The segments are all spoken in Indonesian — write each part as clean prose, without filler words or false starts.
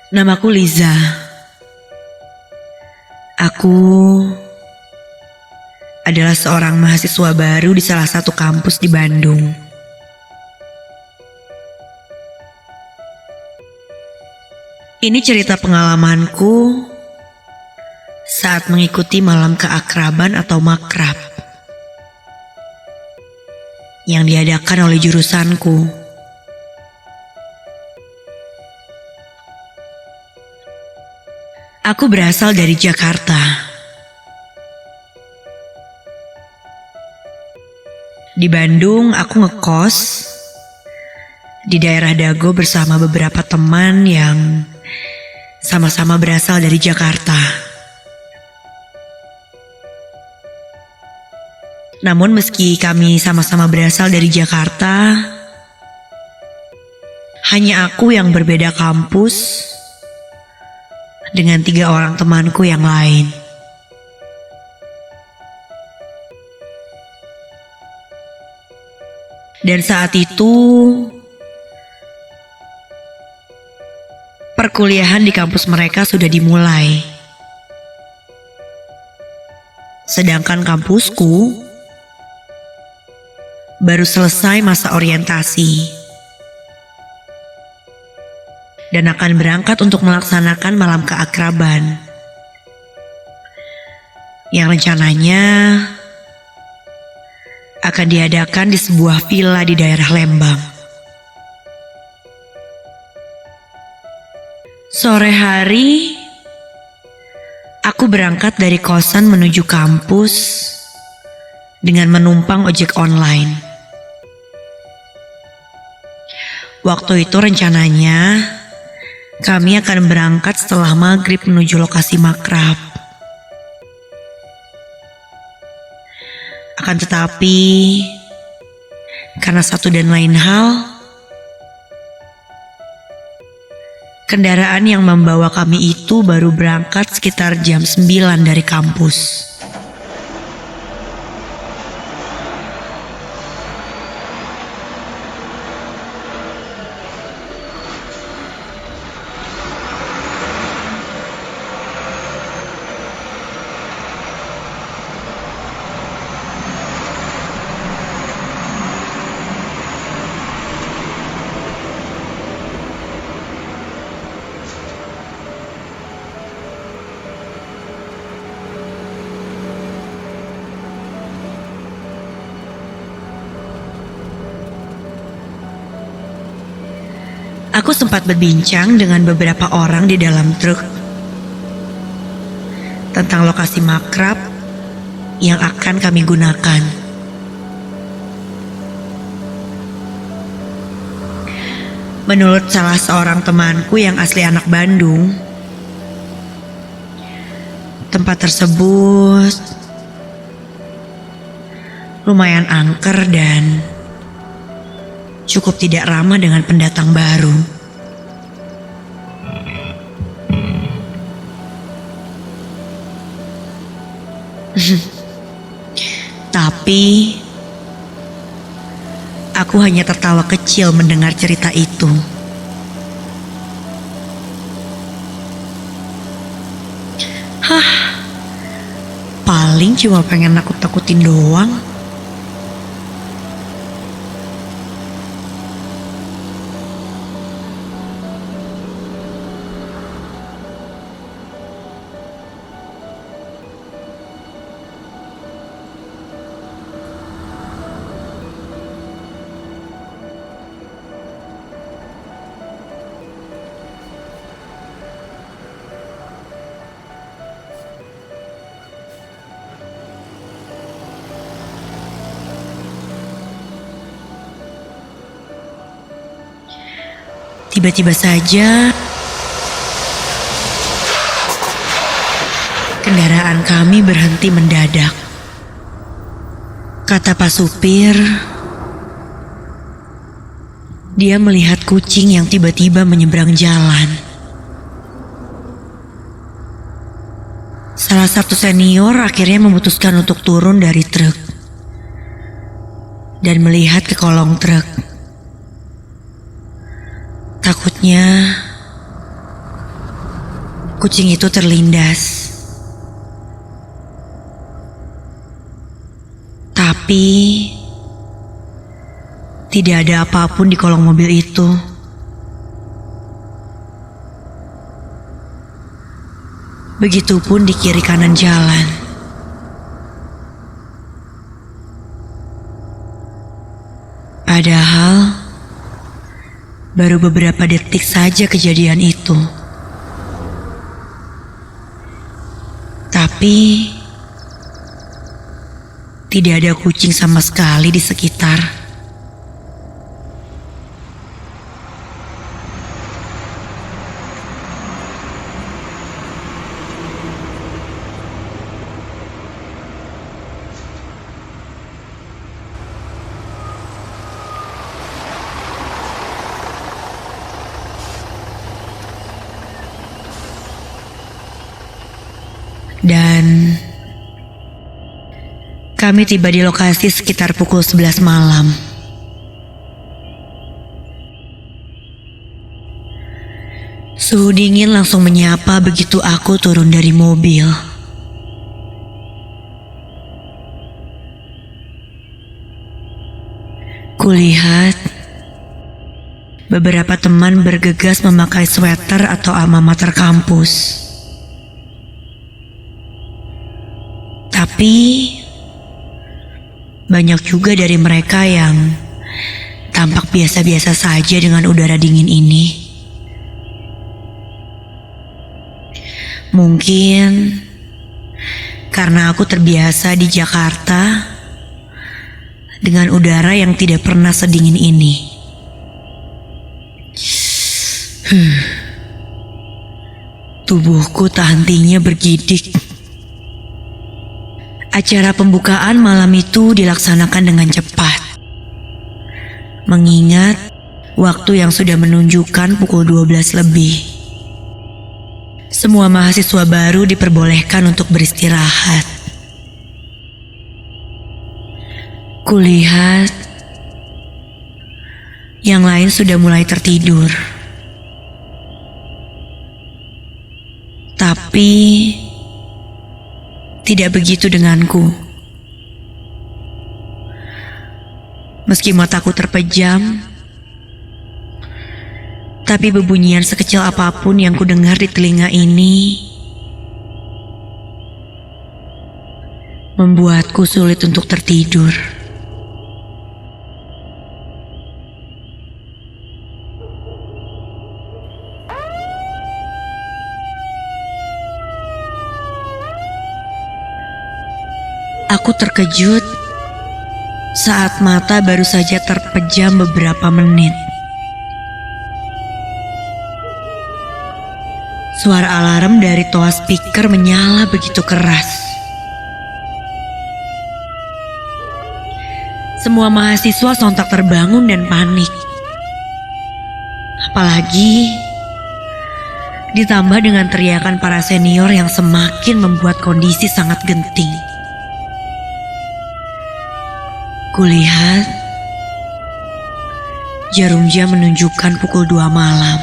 Namaku Liza. Aku adalah seorang mahasiswa baru di salah satu kampus di Bandung. Ini cerita pengalamanku saat mengikuti malam keakraban atau makrab yang diadakan oleh jurusanku. Aku berasal dari Jakarta. Di Bandung aku ngekos di daerah Dago bersama beberapa teman yang sama-sama berasal dari Jakarta. Namun meski kami sama-sama berasal dari Jakarta, hanya aku yang berbeda kampus dengan 3 orang temanku yang lain. Dan saat itu perkuliahan di kampus mereka sudah dimulai. Sedangkan kampusku baru selesai masa orientasi dan akan berangkat untuk melaksanakan malam keakraban yang rencananya akan diadakan di sebuah villa di daerah Lembang. Sore hari, aku berangkat dari kosan menuju kampus dengan menumpang ojek online. Waktu itu rencananya kami akan berangkat setelah maghrib menuju lokasi makrab. Akan tetapi, karena satu dan lain hal, kendaraan yang membawa kami itu baru berangkat sekitar jam 9 dari kampus. Aku sempat berbincang dengan beberapa orang di dalam truk tentang lokasi makrab yang akan kami gunakan. Menurut salah seorang temanku yang asli anak Bandung, tempat tersebut lumayan angker dan cukup tidak ramah dengan pendatang baru. Tapi aku hanya tertawa kecil mendengar cerita itu. Hah, paling cuma pengen nakut-nakutin doang. Tiba-tiba saja kendaraan kami berhenti mendadak. Kata Pak Supir, dia melihat kucing yang tiba-tiba menyeberang jalan. Salah satu senior akhirnya memutuskan untuk turun dari truk dan melihat ke kolong truk. Takutnya kucing itu terlindas. Tapi tidak ada apapun di kolong mobil itu. Begitupun di kiri kanan jalan. Padahal baru beberapa detik saja kejadian itu. Tapi tidak ada kucing sama sekali di sekitar. Dan kami tiba di lokasi sekitar pukul 11 malam. Suhu dingin langsung menyapa begitu aku turun dari mobil. Kulihat beberapa teman bergegas memakai sweater atau alma mater kampus. Tapi banyak juga dari mereka yang tampak biasa-biasa saja dengan udara dingin ini. Mungkin karena aku terbiasa di Jakarta dengan udara yang tidak pernah sedingin ini. Tubuhku tak hentinya bergidik. Acara pembukaan malam itu dilaksanakan dengan cepat. Mengingat waktu yang sudah menunjukkan pukul 12 lebih. Semua mahasiswa baru diperbolehkan untuk beristirahat. Kulihat yang lain sudah mulai tertidur. Tapi tidak begitu denganku. Meski mataku terpejam, tapi bebunyian sekecil apapun yang kudengar di telinga ini membuatku sulit untuk tertidur. Aku terkejut saat mata baru saja terpejam beberapa menit. Suara alarm dari toa speaker menyala begitu keras. Semua mahasiswa sontak terbangun dan panik. Apalagi ditambah dengan teriakan para senior yang semakin membuat kondisi sangat genting. Kulihat jarum jam menunjukkan pukul 2 malam.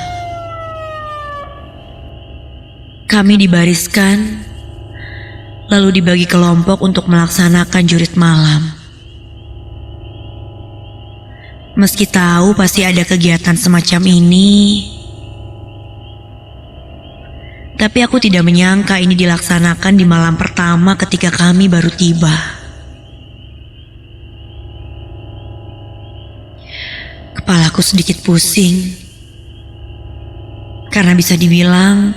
Kami dibariskan, lalu dibagi kelompok untuk melaksanakan jurit malam. Meski tahu pasti ada kegiatan semacam ini, tapi aku tidak menyangka ini dilaksanakan di malam pertama ketika kami baru tiba. Kepalaku sedikit pusing, karena bisa dibilang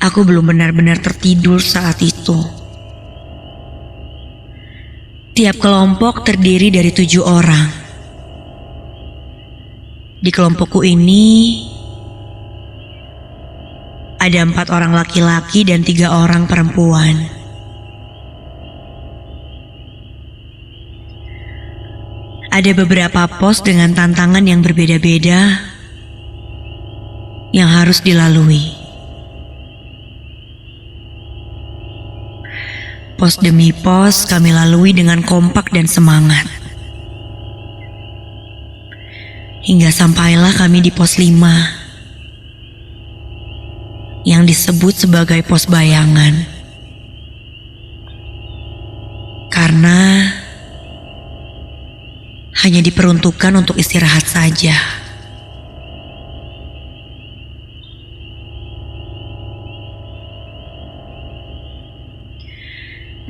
aku belum benar-benar tertidur saat itu. Tiap kelompok terdiri dari 7 orang. Di kelompokku ini ada 4 orang laki-laki dan 3 orang perempuan. Ada beberapa pos dengan tantangan yang berbeda-beda yang harus dilalui. Pos demi pos kami lalui dengan kompak dan semangat. Hingga sampailah kami di pos 5 yang disebut sebagai pos bayangan. Karena hanya diperuntukkan untuk istirahat saja.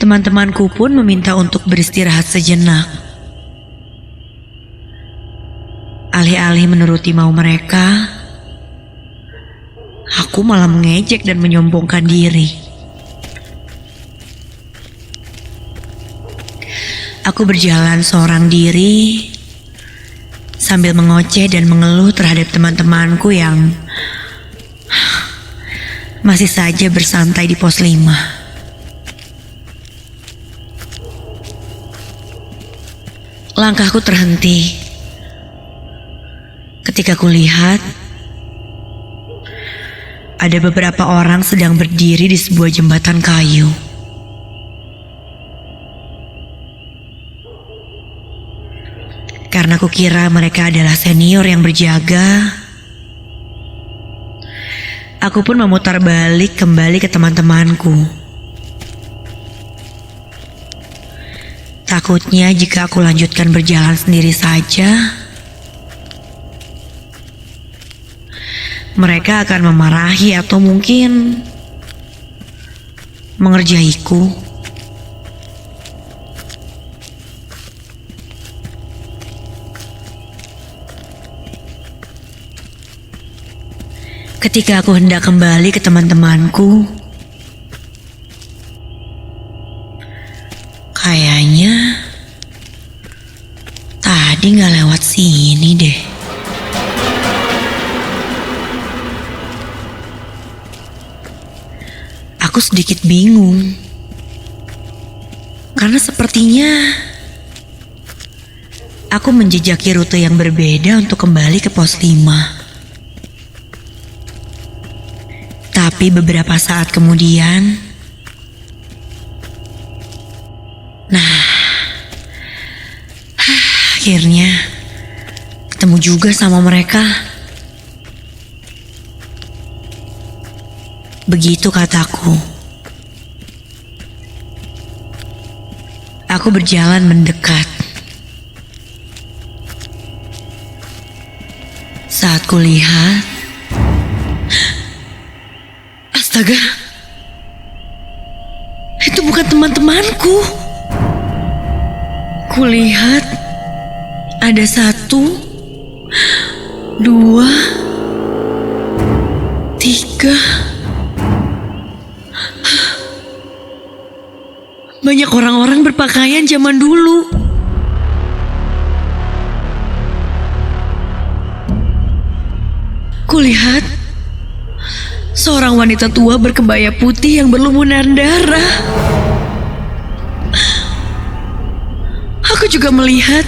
Teman-temanku pun meminta untuk beristirahat sejenak. Alih-alih menuruti mau mereka, aku malah mengejek dan menyombongkan diri. Aku berjalan seorang diri sambil mengoceh dan mengeluh terhadap teman-temanku yang masih saja bersantai di pos 5. Langkahku terhenti ketika kulihat ada beberapa orang sedang berdiri di sebuah jembatan kayu. Karena kukira mereka adalah senior yang berjaga, aku pun memutar balik kembali ke teman-temanku. Takutnya jika aku lanjutkan berjalan sendiri saja, mereka akan memarahi atau mungkin mengerjaiku. Ketika aku hendak kembali ke teman-temanku, kayaknya tadi gak lewat sini deh. Aku sedikit bingung karena sepertinya aku menjejaki rute yang berbeda untuk kembali ke pos 5. Tapi beberapa saat kemudian, akhirnya ketemu juga sama mereka. Begitu kataku. Aku berjalan mendekat. Saat kulihat, astaga, itu bukan teman-temanku. Kulihat ada 1, 2, 3. Banyak orang-orang berpakaian zaman dulu. Kulihat seorang wanita tua berkebaya putih yang berlumuran darah. Aku juga melihat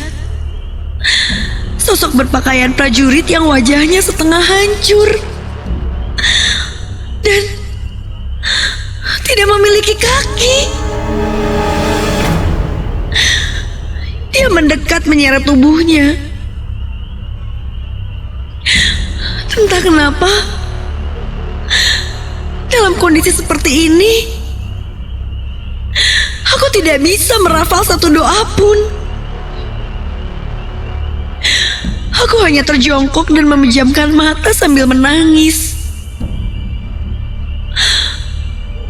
sosok berpakaian prajurit yang wajahnya setengah hancur dan tidak memiliki kaki. Dia mendekat menyeret tubuhnya. Entah kenapa, dalam kondisi seperti ini, aku tidak bisa merafal satu doa pun. Aku hanya terjongkok dan memejamkan mata sambil menangis.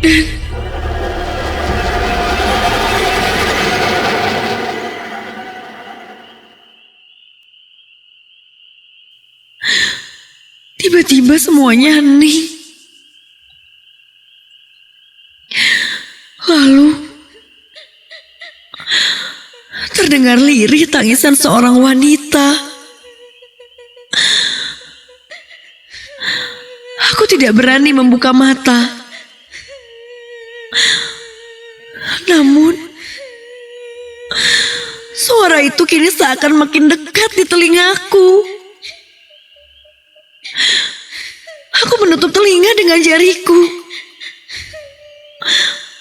Dan tiba-tiba semuanya hening. Lalu terdengar lirih tangisan seorang wanita. Aku tidak berani membuka mata. Namun suara itu kini seakan makin dekat di telingaku. Aku menutup telinga dengan jariku.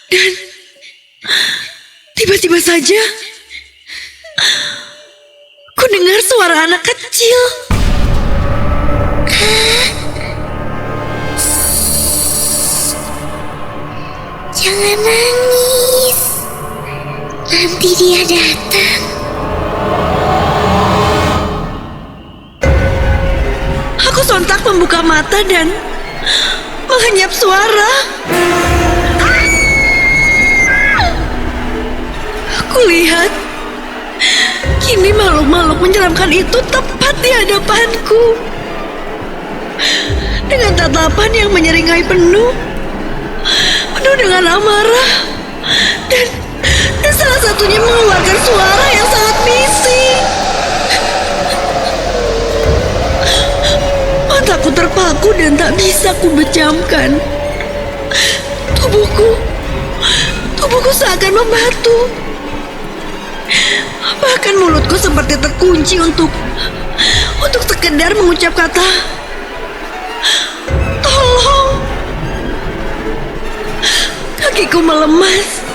Dan tiba-tiba saja ku dengar suara anak kecil. Jangan nangis. Nanti dia datang. Aku sontak membuka mata dan menghanyap suara. Aku lihat kini makhluk-makhluk menyeramkan itu tepat di hadapanku. Dengan tatapan yang menyeringai penuh dengan amarah. Dan salah satunya mengeluarkan suara yang sangat bising. Mataku terpaku dan tak bisa kubejamkan. Tubuhku seakan membatu. Bahkan mulutku seperti terkunci untuk sekedar mengucap kata tolong. Kakiku melemas.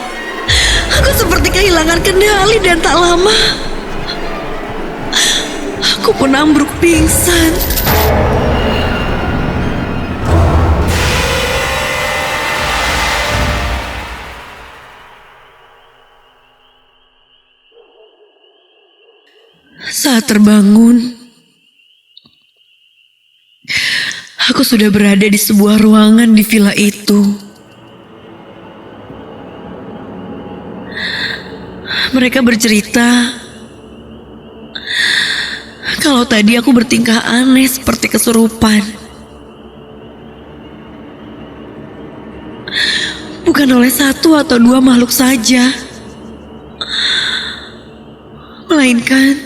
Aku seperti kehilangan kendali dan tak lama aku pun ambruk pingsan. Saat terbangun, aku sudah berada di sebuah ruangan di villa itu. Mereka bercerita kalau tadi aku bertingkah aneh seperti kesurupan. Bukan oleh satu atau dua makhluk saja, melainkan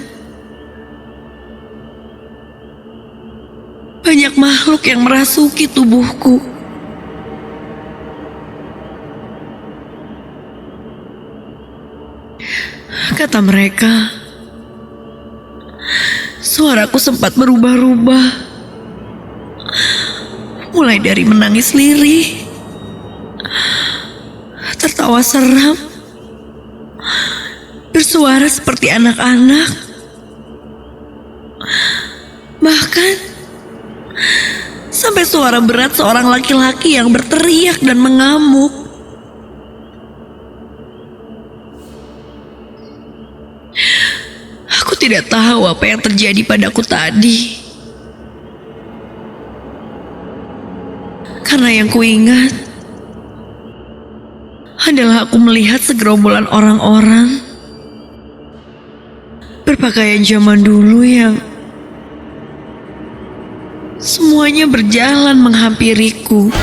banyak makhluk yang merasuki tubuhku. Kata mereka, suaraku sempat berubah-ubah. Mulai dari menangis lirih, tertawa seram, bersuara seperti anak-anak, bahkan sampai suara berat seorang laki-laki yang berteriak dan mengamuk. Aku tidak tahu apa yang terjadi padaku tadi. Karena yang kuingat adalah aku melihat segerombolan orang-orang berpakaian zaman dulu yang semuanya berjalan menghampiriku.